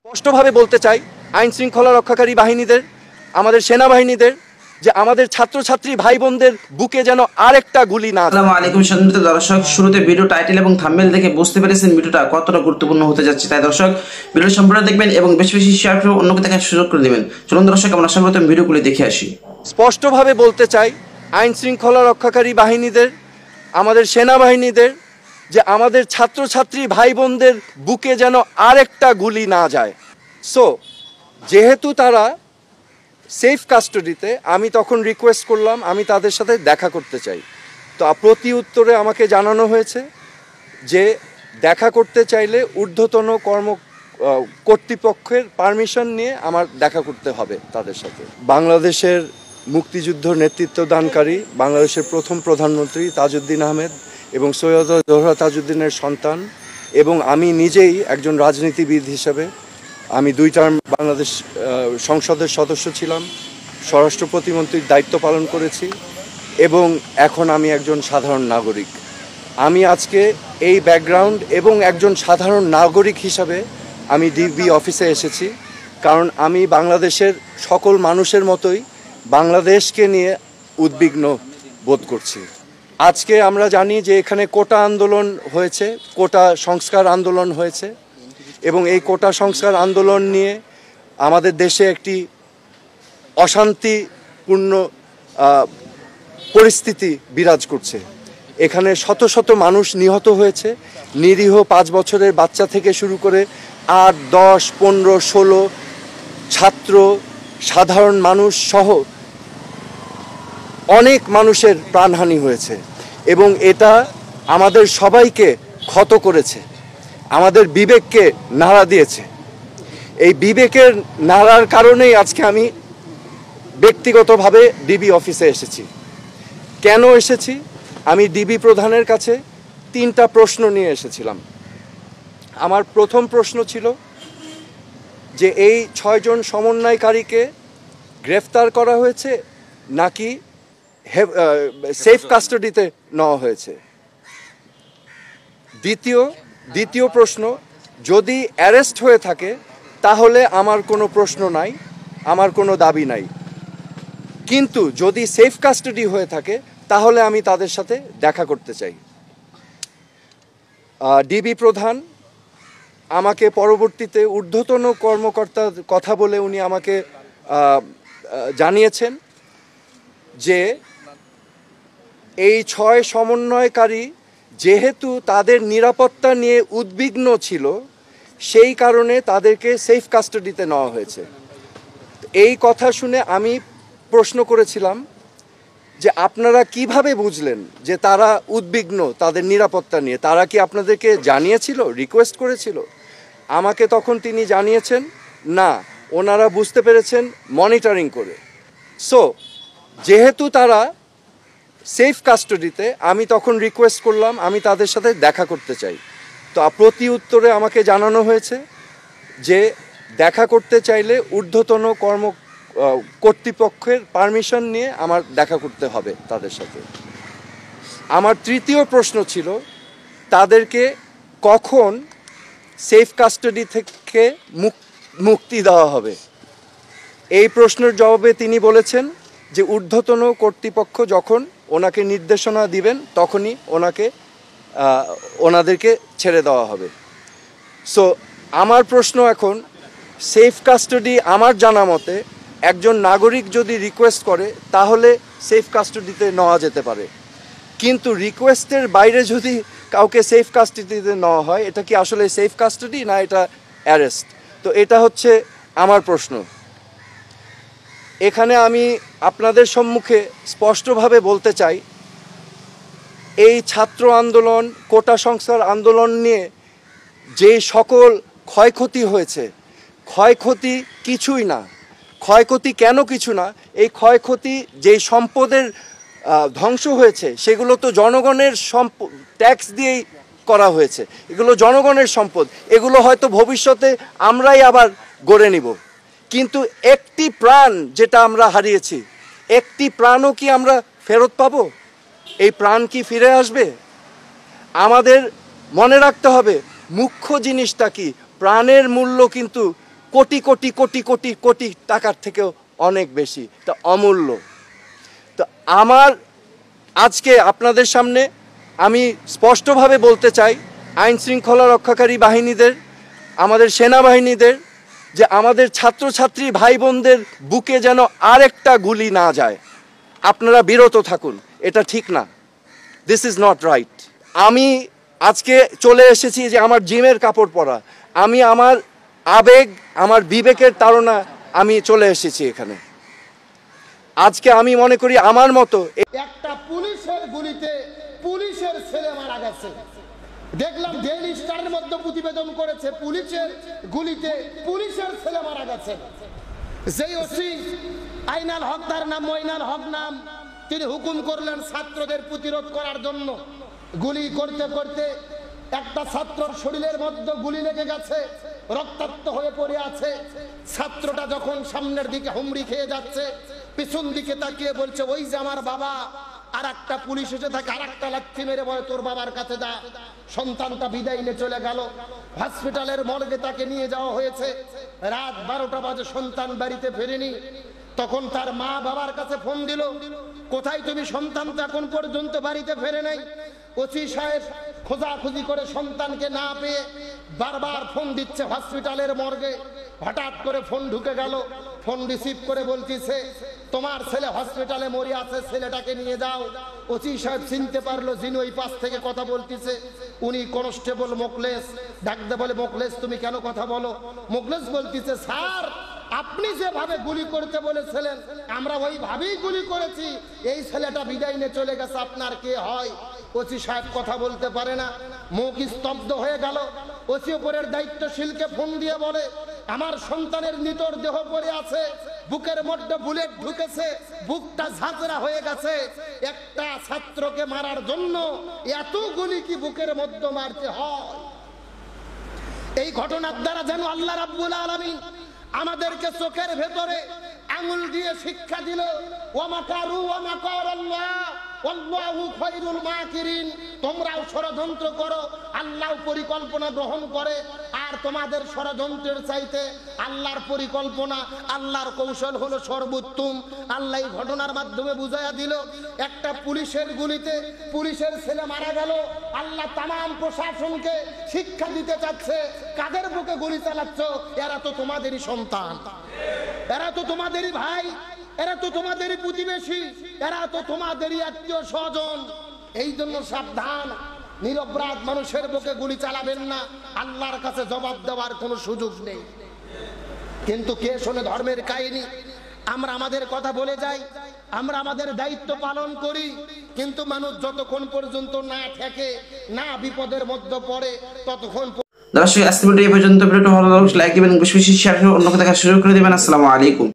স্পষ্টভাবে বলতে চাই আইন শৃঙ্খলা রক্ষাকারী বাহিনীদের, আমাদের সেনাবাহিনীদের, যে আমাদের ছাত্রছাত্রী ভাই বোনদের বুকে যেন আরেকটা গুলি না। আসসালামু আলাইকুম সম্মানিত দর্শক, শুরুতে ভিডিও টাইটেল এবং থাম্বনেল দেখে বুঝতে পেরেছেন ভিডিওটা কতটা গুরুত্বপূর্ণ হতে যাচ্ছে। তাই দর্শক ভিডিও সম্পূর্ণ দেখবেন এবং বেশি বেশি শেয়ার করে অন্যকে দেখার সুযোগ করে দেবেন। চলুন দর্শক আমরা সর্বপ্রথম ভিডিওগুলি দেখে আসি। স্পষ্টভাবে বলতে চাই আইন শৃঙ্খলা রক্ষাকারী বাহিনীদের, আমাদের সেনাবাহিনীদের, যে আমাদের ছাত্রছাত্রী ভাই বোনদের বুকে যেন আরেকটা গুলি না যায়। সো যেহেতু তারা সেফ কাস্টাডিতে, আমি তখন রিকোয়েস্ট করলাম আমি তাদের সাথে দেখা করতে চাই। তো প্রতি উত্তরে আমাকে জানানো হয়েছে যে দেখা করতে চাইলে ঊর্ধ্বতন কর্তৃপক্ষের পারমিশন নিয়ে আমার দেখা করতে হবে তাদের সাথে। বাংলাদেশের মুক্তিযুদ্ধ নেতৃত্বদানকারী বাংলাদেশের প্রথম প্রধানমন্ত্রী তাজউদ্দিন আহমেদ এবং সৈয়দ জোহরা তাজউদ্দিনের সন্তান, এবং আমি নিজেই একজন রাজনীতিবিদ হিসেবে আমি 2 টার্ম বাংলাদেশ সংসদের সদস্য ছিলাম, স্বরাষ্ট্র প্রতিমন্ত্রীর দায়িত্ব পালন করেছি এবং এখন আমি একজন সাধারণ নাগরিক। আমি আজকে এই ব্যাকগ্রাউন্ড এবং একজন সাধারণ নাগরিক হিসাবে আমি ডিবি অফিসে এসেছি, কারণ আমি বাংলাদেশের সকল মানুষের মতোই বাংলাদেশকে নিয়ে উদ্বিগ্ন বোধ করছি। আজকে আমরা জানি যে এখানে কোটা আন্দোলন হয়েছে, কোটা সংস্কার আন্দোলন হয়েছে, এবং এই কোটা সংস্কার আন্দোলন নিয়ে আমাদের দেশে একটি অশান্তিপূর্ণ পরিস্থিতি বিরাজ করছে। এখানে শত শত মানুষ নিহত হয়েছে, নিরীহ 5 বছরের বাচ্চা থেকে শুরু করে 8, 10, 15, 16 ছাত্র, সাধারণ মানুষ সহ অনেক মানুষের প্রাণহানি হয়েছে, এবং এটা আমাদের সবাইকে ক্ষত করেছে, আমাদের বিবেককে নাড়া দিয়েছে। এই বিবেকের নাড়ার কারণেই আজকে আমি ব্যক্তিগতভাবে ডিবি অফিসে এসেছি। কেন এসেছি? আমি ডিবি প্রধানের কাছে 3টা প্রশ্ন নিয়ে এসেছিলাম। আমার প্রথম প্রশ্ন ছিল যে এই 6 জন সমন্বয়কারীকে গ্রেফতার করা হয়েছে নাকি সেফ কাস্টাডিতে নেওয়া হয়েছে। দ্বিতীয় প্রশ্ন, যদি অ্যারেস্ট হয়ে থাকে তাহলে আমার কোনো প্রশ্ন নাই, আমার কোনো দাবি নাই, কিন্তু যদি সেফ কাস্টাডি হয়ে থাকে তাহলে আমি তাদের সাথে দেখা করতে চাই। ডিবি প্রধান আমাকে পরবর্তীতে ঊর্ধ্বতন কর্মকর্তার কথা বলে উনি আমাকে জানিয়েছেন যে এই 6 সমন্বয়কারী যেহেতু তাদের নিরাপত্তা নিয়ে উদ্বিগ্ন ছিল, সেই কারণে তাদেরকে সেফ কাস্টাডিতে নেওয়া হয়েছে। এই কথা শুনে আমি প্রশ্ন করেছিলাম যে আপনারা কিভাবে বুঝলেন যে তারা উদ্বিগ্ন তাদের নিরাপত্তা নিয়ে? তারা কি আপনাদেরকে জানিয়েছিল, রিকোয়েস্ট করেছিল? আমাকে তখন তিনি জানিয়েছেন না, ওনারা বুঝতে পেরেছেন মনিটরিং করে। সো যেহেতু তারা সেফ কাস্টাডিতে, আমি তখন রিকোয়েস্ট করলাম আমি তাদের সাথে দেখা করতে চাই। তো প্রতি উত্তরে আমাকে জানানো হয়েছে যে দেখা করতে চাইলে ঊর্ধ্বতন কর্তৃপক্ষের পারমিশন নিয়ে আমার দেখা করতে হবে তাদের সাথে। আমার তৃতীয় প্রশ্ন ছিল তাদেরকে কখন সেফ কাস্টাডি থেকে মুক্তি দেওয়া হবে। এই প্রশ্নের জবাবে তিনি বলেছেন যে ঊর্ধ্বতন কর্তৃপক্ষ যখন ওনাকে নির্দেশনা দিবেন তখনই ওনাদেরকে ছেড়ে দেওয়া হবে। সো আমার প্রশ্ন এখন, সেফ কাস্টাডি আমার জানা মতে একজন নাগরিক যদি রিকোয়েস্ট করে তাহলে সেফ কাস্টাডিতে নেওয়া যেতে পারে, কিন্তু রিকোয়েস্টের বাইরে যদি কাউকে সেফ কাস্টাডিতে নেওয়া হয়, এটা কি আসলে সেফ কাস্টাডি না এটা অ্যারেস্ট? তো এটা হচ্ছে আমার প্রশ্ন। এখানে আমি আপনাদের সম্মুখে স্পষ্টভাবে বলতে চাই, এই ছাত্র আন্দোলন, কোটা সংস্কার আন্দোলন নিয়ে যে সকল ক্ষয়ক্ষতি হয়েছে, ক্ষয়ক্ষতি কিছুই না। ক্ষয়ক্ষতি কেন কিছু না? এই ক্ষয়ক্ষতি যেই সম্পদের ধ্বংস হয়েছে সেগুলো তো জনগণের ট্যাক্স দিয়েই করা হয়েছে, এগুলো জনগণের সম্পদ, এগুলো হয়তো ভবিষ্যতে আমরাই আবার গড়ে নিব, কিন্তু একটি প্রাণ যেটা আমরা হারিয়েছি, একটি প্রাণও কি আমরা ফেরত পাবো? এই প্রাণ কি ফিরে আসবে? আমাদের মনে রাখতে হবে মুখ্য জিনিসটা কি, প্রাণের মূল্য কিন্তু কোটি কোটি কোটি কোটি কোটি টাকার থেকেও অনেক বেশি, তা অমূল্য। তো আমার আজকে আপনাদের সামনে আমি স্পষ্টভাবে বলতে চাই আইন শৃঙ্খলা রক্ষাকারী বাহিনীদের, আমাদের সেনাবাহিনীদের, যে আমাদের ছাত্রছাত্রী ভাই বোনদের বুকে যেন আরেকটা গুলি না যায়। আপনারা বিরত থাকুন, এটা ঠিক না, দিস ইজ নট রাইট। আমি আজকে চলে এসেছি যে আমার জিমের কাপড় পরা, আমি আমার আবেগ, আমার বিবেকের তাড়না আমি চলে এসেছি এখানে। আজকে আমি মনে করি আমার মতো একটা পুলিশের গুলিতে পুলিশের ছেলে মারা গেছে। দেখলাম ডেইলি স্টারের মধ্যে প্রতিবেদন করেছে পুলিশের গুলিতে পুলিশের ছেলে মারা গেছে। যেই ওসি আইনাল হক, তার নাম মইনাল হক নাম, তিনি হুকুম করলেন ছাত্রদের প্রতিরোধ করার জন্য। গুলি করতে করতে একটা ছাত্রর শরীরের মধ্যে গুলি লেগে গেছে, রক্তাক্ত হয়ে পড়ে আছে। ছাত্রটা যখন সামনের দিকে হুমড়ি খেয়ে যাচ্ছে, পিছন দিকে তাকিয়ে বলছে, ওই যে আমার বাবা। আর একটা পুলিশ এসে থাকে, আর একটা লাথি মেরে বলে, তোর বাবার কাছে যা। সন্তানটা বিদায় নিয়ে চলে গেল। হসপিটালের মর্গে তাকে নিয়ে যাওয়া হয়েছে। রাত 12টা বাজে, সন্তান বাড়িতে ফেরেনি। তখন তার মা বাবার কাছে ফোন দিল, কোথায় তুমি? সন্তান তো এখন পর্যন্ত বাড়িতে ফেরে নাই। ওসি সাহেব খোঁজাখুঁজি করে সন্তানকে না পেয়ে বারবার ফোন দিচ্ছে হসপিটালের মর্গে। হঠাৎ করে ফোন ঢুকে গেল, ফোন রিসিভ করে বলতেছে, তোমার ছেলে হসপিটালে মরে আছে, ছেলেটাকে নিয়ে যাও। ওসি সাহেব চিনতে পারলো যিনি ওই পাশ থেকে কথা বলতেছে, উনি কনস্টেবল মোকলেস। ডাকতে বলে, মোকলেস তুমি কেন কথা বলো? মোকলেস বলতেছে, স্যার আপনি যেভাবে গুলি করতে বলেছিলেন আমরা ওইভাবেই গুলি করেছি, এই ছেলেটা বিদায় নিয়ে চলে গেছে, আপনার কে হয়? ওসি সাহেব কথা বলতে পারে না, মুখ স্তব্ধ হয়ে গেল। ওসি উপরের দায়িত্বশীলকে ফোন দিয়ে বলে, আমার সন্তানের নিতর দেহ পড়ে আছে, বুকের মধ্যে বুলেট ঢুকেছে, বুকটা ঝাঁঝরা হয়ে গেছে। একটা ছাত্রকে মারার জন্য এত গুলি কি বুকের মধ্যে মারতে হয়? এই ঘটনার দ্বারা যেন আল্লাহ রাব্বুল আলামিন আমাদেরকে চোখের ভেতরে আঙুল দিয়ে শিক্ষা দিল, ওয়া মাকারু ওয়া মাকারাল্লাহ ওয়াল্লাহু খায়রুল মাকিরিন। তোমরাও ষড়যন্ত্র করো, আল্লাহ পরিকল্পনা গ্রহণ করে, আর তোমাদের ষড়যন্ত্রের চাইতে আল্লাহর পরিকল্পনা, আল্লাহর কৌশল হলো সর্বোত্তম। আল্লাহ এই ঘটনার মাধ্যমে বুঝাইয়া দিল, একটা পুলিশের গুলিতে পুলিশের ছেলে মারা গেল। আল্লাহ তামাম প্রশাসনকে শিক্ষা দিতে চাচ্ছে, কাদের বুকে গুলি চালাচ্ছ? এরা তো তোমাদেরই সন্তান, এরা তো তোমাদেরই ভাই, এরা তো তোমাদেরই প্রতিবেশী, এরা তো তোমাদেরই আত্মীয় স্বজন। এই জন্য সাবধান, নিরপরাধ মানুষের বুকে গুলি চালাবেন না, আল্লাহর কাছে জবাব দেওয়ার কোনো সুযোগ নেই। কিন্তু কে শোনে ধর্মের কাহিনী? আমরা আমাদের কথা বলে যাই, আমরা আমাদের দায়িত্ব পালন করি, কিন্তু মানুষ যতক্ষণ পর্যন্ত না থাকে, না বিপদের মধ্যে পড়ে, ততক্ষণ। দর্শক আজকে ভিডিও এই পর্যন্ত। ভিডিওটি ভালো লাগলে লাইক দিবেন, বেশি বেশি শেয়ার করে অন্যকে দেখার সুযোগ করে দিবেন। আসসালামু আলাইকুম।